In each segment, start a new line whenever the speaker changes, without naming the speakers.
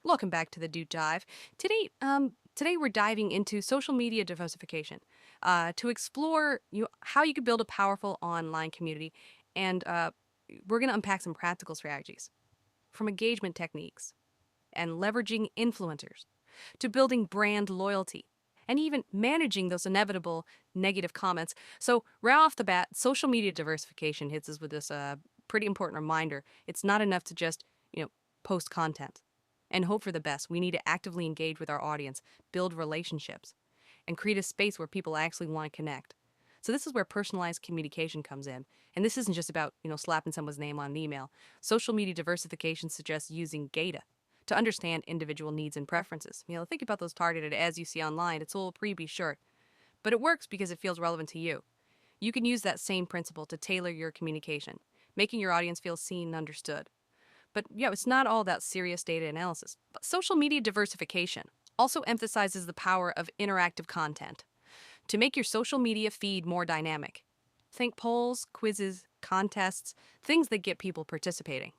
Welcome back to the Deep Dive. Today we're diving into social media diversification to explore how you can build a powerful online community, and we're going to unpack some practical strategies from engagement techniques and leveraging influencers to building brand loyalty and even managing those inevitable negative comments. So right off the bat, social media diversification hits us with this pretty important reminder. It's not enough to just post content and hope for the best. We need to actively engage with our audience, build relationships, and create a space where people actually want to connect. So this is where personalized communication comes in. And this isn't just about, slapping someone's name on an email. Social media diversification suggests using data to understand individual needs and preferences. Think about those targeted ads you see online. It's a little freebie, sure, but it works because it feels relevant to you. You can use that same principle to tailor your communication, making your audience feel seen and understood. But it's not all that serious data analysis. But social media diversification also emphasizes the power of interactive content to make your social media feed more dynamic. Think polls, quizzes, contests, things that get people participating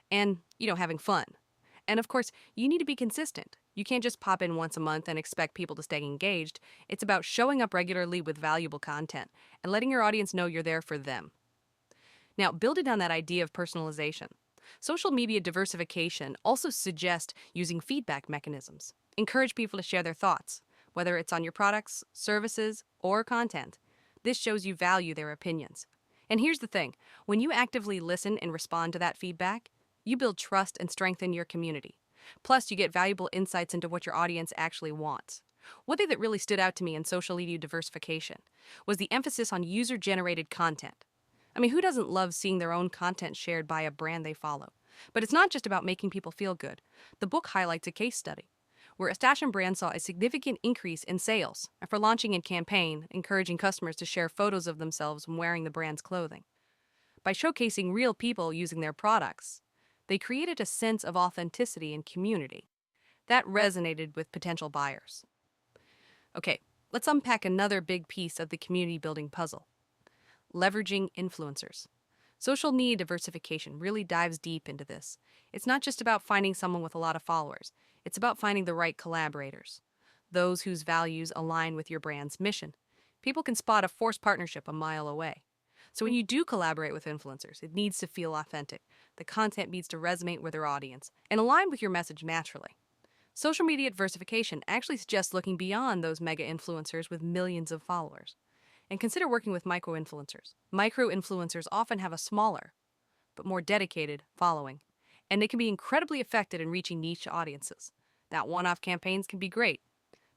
and, having fun. And of course, you need to be consistent. You can't just pop in once a month and expect people to stay engaged. It's about showing up regularly with valuable content and letting your audience know you're there for them. Now, building on that idea of personalization, social media diversification also suggests using feedback mechanisms. Encourage people to share their thoughts, whether it's on your products, services, or content. This shows you value their opinions. And here's the thing, when you actively listen and respond to that feedback, you build trust and strengthen your community. Plus, you get valuable insights into what your audience actually wants. One thing that really stood out to me in social media diversification was the emphasis on user-generated content. Who doesn't love seeing their own content shared by a brand they follow? But it's not just about making people feel good. The book highlights a case study where a fashion brand saw a significant increase in sales after launching a campaign encouraging customers to share photos of themselves when wearing the brand's clothing. By showcasing real people using their products, they created a sense of authenticity and community. That resonated with potential buyers. Okay, let's unpack another big piece of the community building puzzle. Leveraging influencers. Social media diversification really dives deep into this. It's not just about finding someone with a lot of followers. It's about finding the right collaborators, those whose values align with your brand's mission. People can spot a forced partnership a mile away. So when you do collaborate with influencers, it needs to feel authentic. The content needs to resonate with their audience and align with your message naturally. Social media diversification actually suggests looking beyond those mega influencers with millions of followers. And consider working with micro-influencers. Micro-influencers often have a smaller, but more dedicated following, and they can be incredibly effective in reaching niche audiences. That one-off campaigns can be great,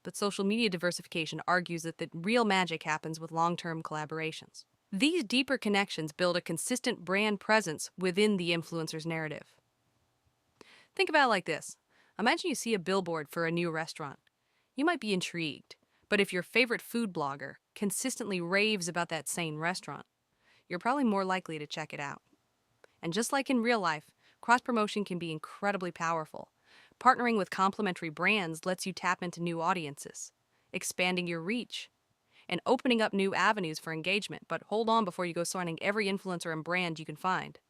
but social media diversification argues that the real magic happens with long-term collaborations. These deeper connections build a consistent brand presence within the influencer's narrative. Think about it like this. Imagine you see a billboard for a new restaurant. You might be intrigued, but if your favorite food blogger consistently raves about that same restaurant, you're probably more likely to check it out. And just like in real life, cross-promotion can be incredibly powerful. Partnering with complementary brands lets you tap into new audiences, expanding your reach, and opening up new avenues for engagement. But hold on before you go signing every influencer and brand you can find.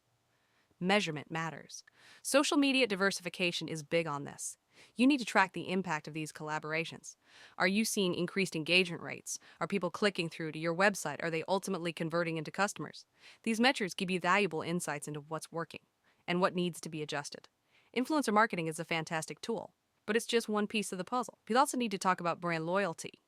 Measurement matters. Social media diversification is big on this. You need to track the impact of these collaborations. Are you seeing increased engagement rates? Are people clicking through to your website? Are they ultimately converting into customers? These metrics give you valuable insights into what's working and what needs to be adjusted. Influencer marketing is a fantastic tool, but it's just one piece of the puzzle. You also need to talk about brand loyalty,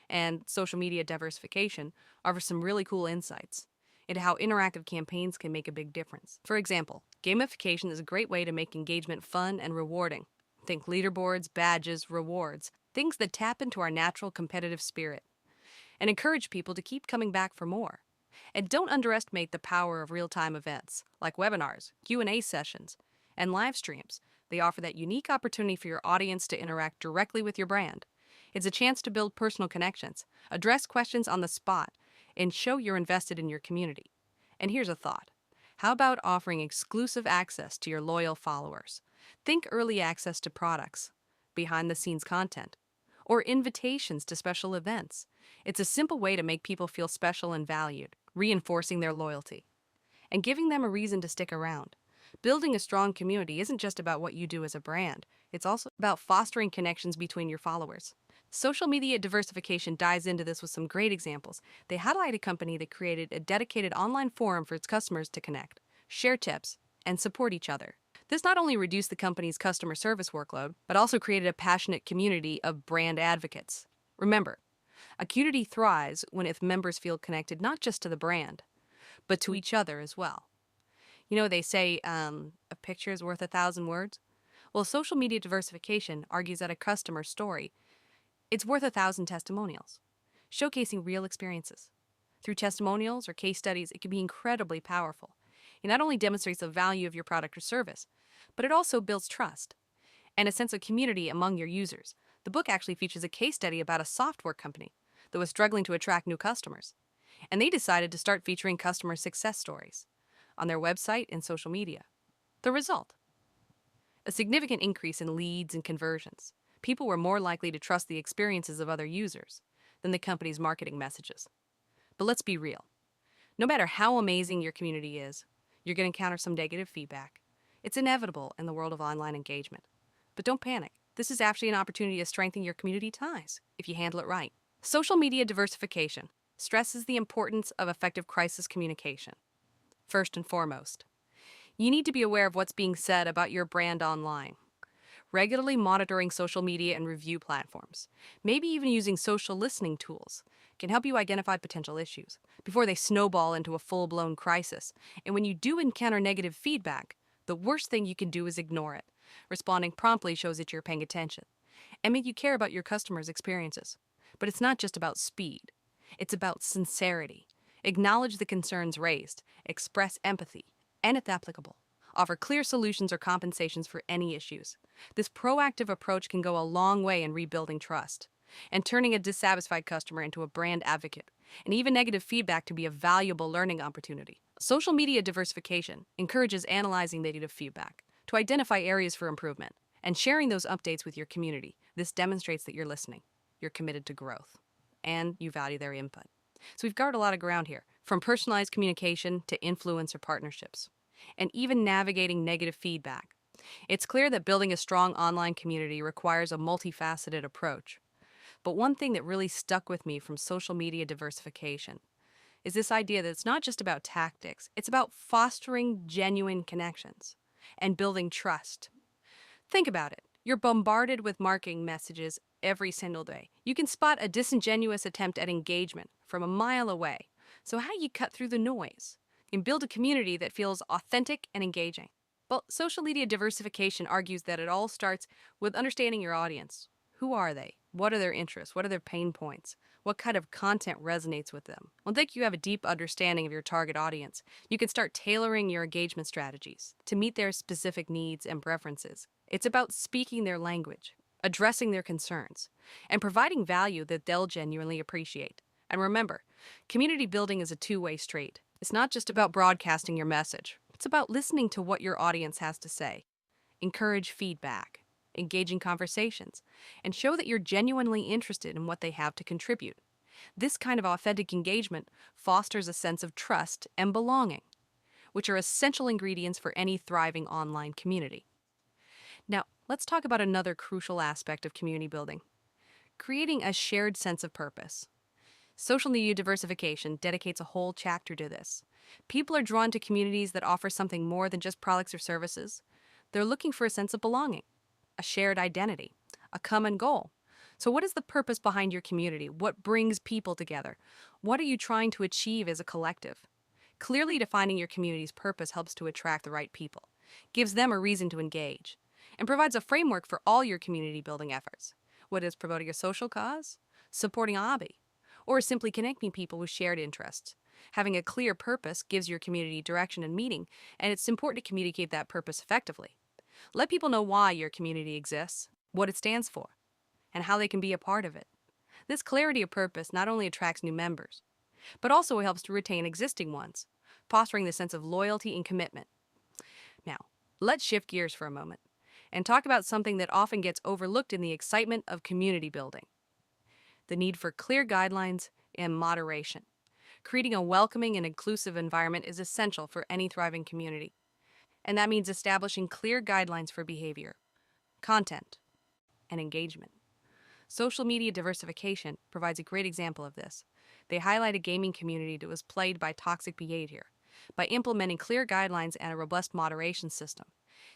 and social media diversification offers some really cool insights into how interactive campaigns can make a big difference. For example, gamification is a great way to make engagement fun and rewarding. Think leaderboards, badges, rewards, things that tap into our natural competitive spirit and encourage people to keep coming back for more. And don't underestimate the power of real-time events like webinars, Q&A sessions, and live streams. They offer that unique opportunity for your audience to interact directly with your brand. It's a chance to build personal connections, address questions on the spot, and show you're invested in your community. And here's a thought. How about offering exclusive access to your loyal followers? Think early access to products, behind-the-scenes content, or invitations to special events. It's a simple way to make people feel special and valued, reinforcing their loyalty, and giving them a reason to stick around. Building a strong community isn't just about what you do as a brand, it's also about fostering connections between your followers. Social media diversification dives into this with some great examples. They highlight a company that created a dedicated online forum for its customers to connect, share tips, and support each other. This not only reduced the company's customer service workload, but also created a passionate community of brand advocates. Remember, a community thrives when its members feel connected not just to the brand, but to each other as well. They say a picture is worth 1,000 words. Well, social media diversification argues that a customer story it's worth 1,000 testimonials, showcasing real experiences. Through testimonials or case studies, it can be incredibly powerful. It not only demonstrates the value of your product or service, but it also builds trust and a sense of community among your users. The book actually features a case study about a software company that was struggling to attract new customers, and they decided to start featuring customer success stories on their website and social media. The result? A significant increase in leads and conversions. People were more likely to trust the experiences of other users than the company's marketing messages. But let's be real. No matter how amazing your community is, you're going to encounter some negative feedback. It's inevitable in the world of online engagement. But don't panic. This is actually an opportunity to strengthen your community ties if you handle it right. Social media diversification stresses the importance of effective crisis communication. First and foremost, you need to be aware of what's being said about your brand online. Regularly monitoring social media and review platforms, maybe even using social listening tools, can help you identify potential issues before they snowball into a full-blown crisis. And when you do encounter negative feedback, the worst thing you can do is ignore it. Responding promptly shows that you're paying attention and make you care about your customers' experiences. But it's not just about speed. It's about sincerity. Acknowledge the concerns raised, express empathy, and if applicable, offer clear solutions or compensations for any issues. This proactive approach can go a long way in rebuilding trust and turning a dissatisfied customer into a brand advocate, and even negative feedback to be a valuable learning opportunity. Social media diversification encourages analyzing negative feedback to identify areas for improvement and sharing those updates with your community. This demonstrates that you're listening, you're committed to growth, and you value their input. So we've covered a lot of ground here, from personalized communication to influencer partnerships, and even navigating negative feedback. It's clear that building a strong online community requires a multifaceted approach. But one thing that really stuck with me from social media diversification is this idea that it's not just about tactics, it's about fostering genuine connections and building trust. Think about it. You're bombarded with marketing messages every single day. You can spot a disingenuous attempt at engagement from a mile away. So how do you cut through the noise and build a community that feels authentic and engaging? Well, social media diversification argues that it all starts with understanding your audience. Who are they? What are their interests? What are their pain points? What kind of content resonates with them? Once you have a deep understanding of your target audience, you can start tailoring your engagement strategies to meet their specific needs and preferences. It's about speaking their language, addressing their concerns, and providing value that they'll genuinely appreciate. And remember, community building is a two-way street. It's not just about broadcasting your message. It's about listening to what your audience has to say. Encourage feedback, engage in conversations, and show that you're genuinely interested in what they have to contribute. This kind of authentic engagement fosters a sense of trust and belonging, which are essential ingredients for any thriving online community. Now, let's talk about another crucial aspect of community building: creating a shared sense of purpose. Social media diversification dedicates a whole chapter to this. People are drawn to communities that offer something more than just products or services. They're looking for a sense of belonging, a shared identity, a common goal. So what is the purpose behind your community? What brings people together? What are you trying to achieve as a collective? Clearly defining your community's purpose helps to attract the right people, gives them a reason to engage, and provides a framework for all your community building efforts. Whether it's promoting a social cause, supporting a hobby, or simply connecting people with shared interests. Having a clear purpose gives your community direction and meaning, and it's important to communicate that purpose effectively. Let people know why your community exists, what it stands for, and how they can be a part of it. This clarity of purpose not only attracts new members, but also helps to retain existing ones, fostering the sense of loyalty and commitment. Now, let's shift gears for a moment and talk about something that often gets overlooked in the excitement of community building: the need for clear guidelines and moderation. Creating a welcoming and inclusive environment is essential for any thriving community. And that means establishing clear guidelines for behavior, content, and engagement. Social media diversification provides a great example of this. They highlight a gaming community that was plagued by toxic behavior. By implementing clear guidelines and a robust moderation system,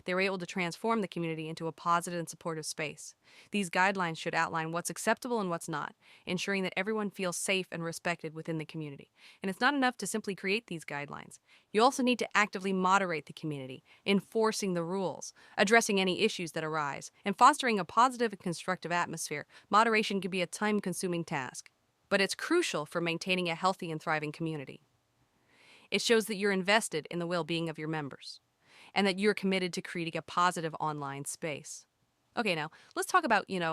they were able to transform the community into a positive and supportive space. These guidelines should outline what's acceptable and what's not, ensuring that everyone feels safe and respected within the community. And it's not enough to simply create these guidelines. You also need to actively moderate the community, enforcing the rules, addressing any issues that arise, and fostering a positive and constructive atmosphere. Moderation can be a time-consuming task, but it's crucial for maintaining a healthy and thriving community. It shows that you're invested in the well-being of your members and that you're committed to creating a positive online space. Okay, now let's talk about, the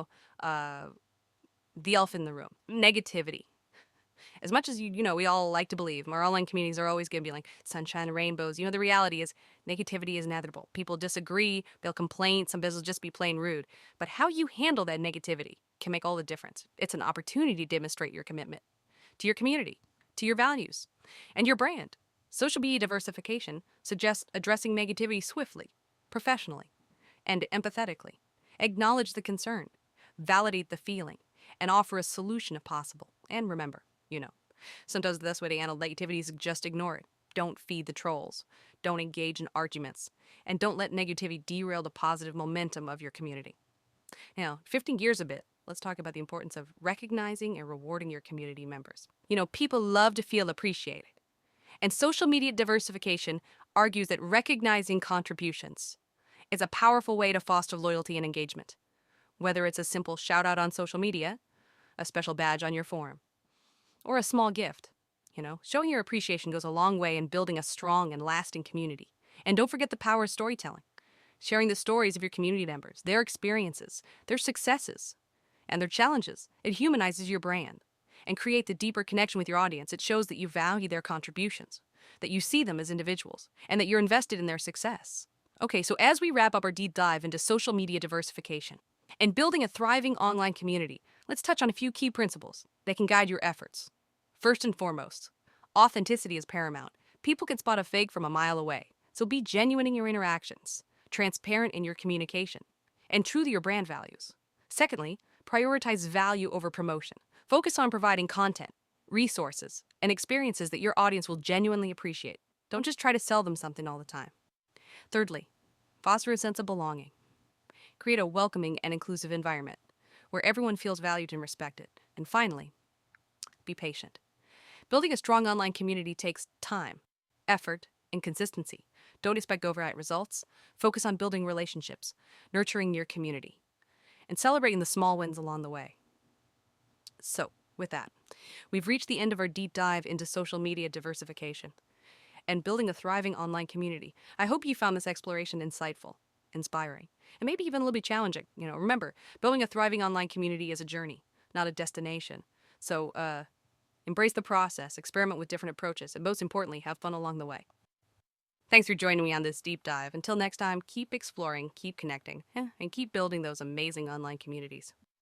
elephant in the room, negativity. As much as we all like to believe, our online communities are always going to be like sunshine and rainbows. The reality is negativity is inevitable. People disagree, they'll complain, some business will just be plain rude. But how you handle that negativity can make all the difference. It's an opportunity to demonstrate your commitment to your community, to your values, and your brand. Social media diversification suggests addressing negativity swiftly, professionally, and empathetically. Acknowledge the concern, validate the feeling, and offer a solution if possible. And remember, sometimes the best way to handle negativity is just ignore it. Don't feed the trolls. Don't engage in arguments. And don't let negativity derail the positive momentum of your community. Now, shifting gears a bit, let's talk about the importance of recognizing and rewarding your community members. People love to feel appreciated. And social media diversification argues that recognizing contributions is a powerful way to foster loyalty and engagement. Whether it's a simple shout out on social media, a special badge on your forum, or a small gift, showing your appreciation goes a long way in building a strong and lasting community. And don't forget the power of storytelling. Sharing the stories of your community members, their experiences, their successes, and their challenges. It humanizes your brand and creates a deeper connection with your audience. It shows that you value their contributions, that you see them as individuals, and that you're invested in their success. Okay, so as we wrap up our deep dive into social media diversification and building a thriving online community, let's touch on a few key principles that can guide your efforts. First and foremost, authenticity is paramount. People can spot a fake from a mile away, so be genuine in your interactions, transparent in your communication, and true to your brand values. Secondly, prioritize value over promotion. Focus on providing content, resources, and experiences that your audience will genuinely appreciate. Don't just try to sell them something all the time. Thirdly, foster a sense of belonging. Create a welcoming and inclusive environment where everyone feels valued and respected. And finally, be patient. Building a strong online community takes time, effort, and consistency. Don't expect overnight results. Focus on building relationships, nurturing your community, and celebrating the small wins along the way. So, with that, we've reached the end of our deep dive into social media diversification and building a thriving online community. I hope you found this exploration insightful, inspiring, and maybe even a little bit challenging. Remember, building a thriving online community is a journey, not a destination. So, embrace the process, experiment with different approaches, and most importantly, have fun along the way. Thanks for joining me on this deep dive. Until next time, keep exploring, keep connecting, and keep building those amazing online communities.